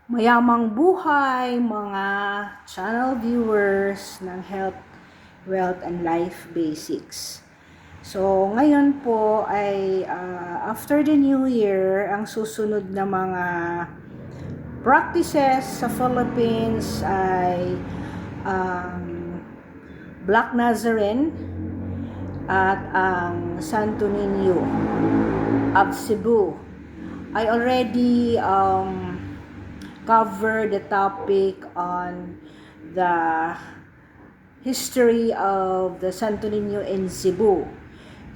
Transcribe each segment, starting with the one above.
Mayamang buhay mga channel viewers ng Health, Wealth, and Life Basics. So, ngayon po ay after the New Year, ang susunod na mga practices sa Philippines ay Black Nazarene at ang Santo Niño of Cebu. I already cover the topic on the history of the Santo Niño in Cebu.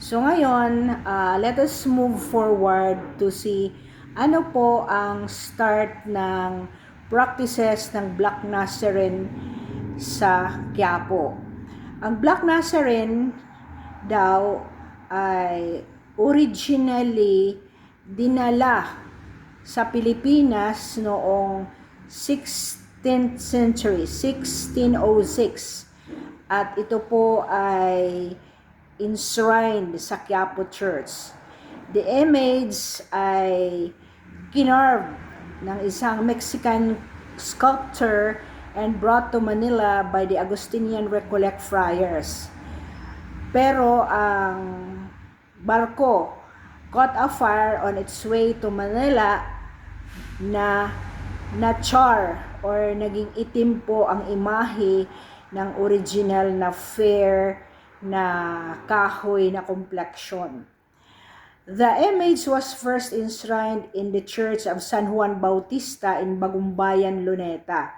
So ngayon, let us move forward to see ano po ang start ng practices ng Black Nazarene sa Quiapo. Ang Black Nazarene daw ay originally dinala sa Pilipinas noong 16th century, 1606. At ito po ay enshrined sa Quiapo Church. The image ay kinarved ng isang Mexican sculptor and brought to Manila by the Augustinian Recollect Friars. Pero ang barko caught a fire on its way to Manila na char or naging itim po ang imahe ng original na fair na kahoy na complexion. The image was first enshrined in the Church of San Juan Bautista in Bagumbayan, Luneta.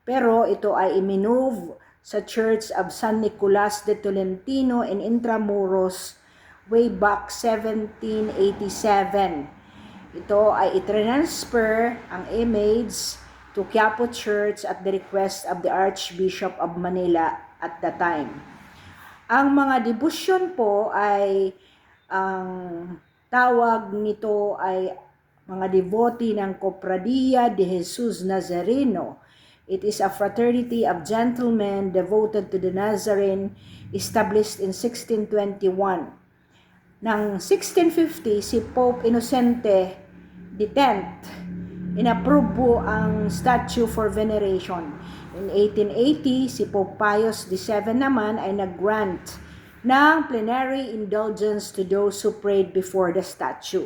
Pero ito ay iminove sa Church of San Nicolas de Tolentino in Intramuros way back 1787. Ito ay itransfer ang image to Quiapo Church at the request of the Archbishop of Manila at the time. Ang mga debosyon po ay ang tawag nito ay mga devotee ng Cofradia de Jesus Nazareno. It is a fraternity of gentlemen devoted to the Nazarene established in 1621. Nang 1650, si Pope Innocente X inapprove po ang statue for veneration. In 1880, si Pope Pius VII naman ay nag-grant ng plenary indulgence to those who prayed before the statue.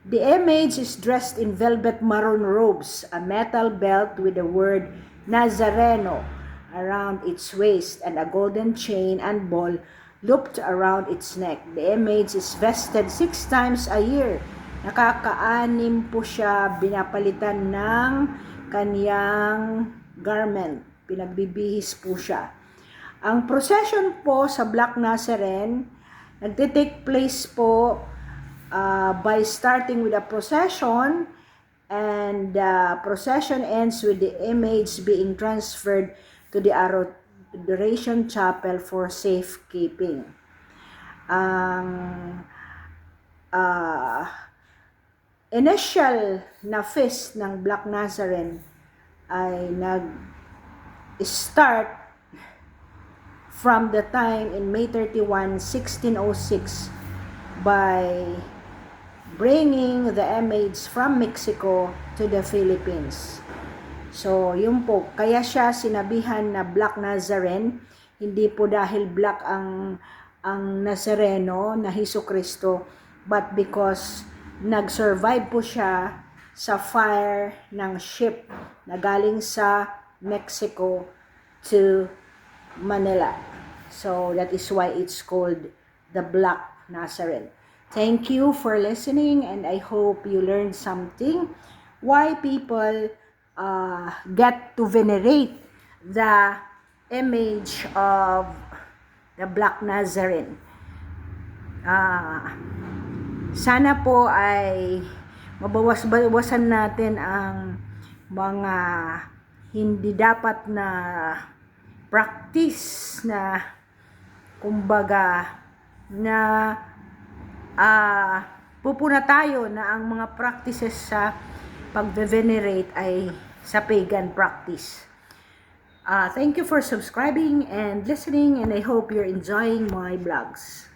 The image is dressed in velvet maroon robes, a metal belt with the word Nazareno around its waist, and a golden chain and ball looped around its neck. The image is vested 6 times a year. Nakaka-6 po siya binapalitan ng kaniyang garment. Pinagbibihis po siya. Ang procession po sa Black Nazarene, nagte-take place po by starting with a procession, and the procession ends with the image being transferred to the Adoration Chapel for safekeeping. Ang initial na feast ng Black Nazarene ay nag-start from the time in May 31, 1606 by bringing the image from Mexico to the Philippines. So, yun po. Kaya siya sinabihan na Black Nazarene, hindi po dahil black ang Nazareno na Jesucristo, but because nag-survive po siya sa fire ng ship na galing sa Mexico to Manila. So, that is why it's called the Black Nazarene. Thank you for listening, and I hope you learned something. Why people get to venerate the image of the Black Nazarene. Sana po ay mabawasan natin ang mga hindi dapat na practice na kumbaga na pupuna tayo na ang mga practices sa pag-venerate ay sa pagan practice. Thank you for subscribing and listening, and I hope you're enjoying my vlogs.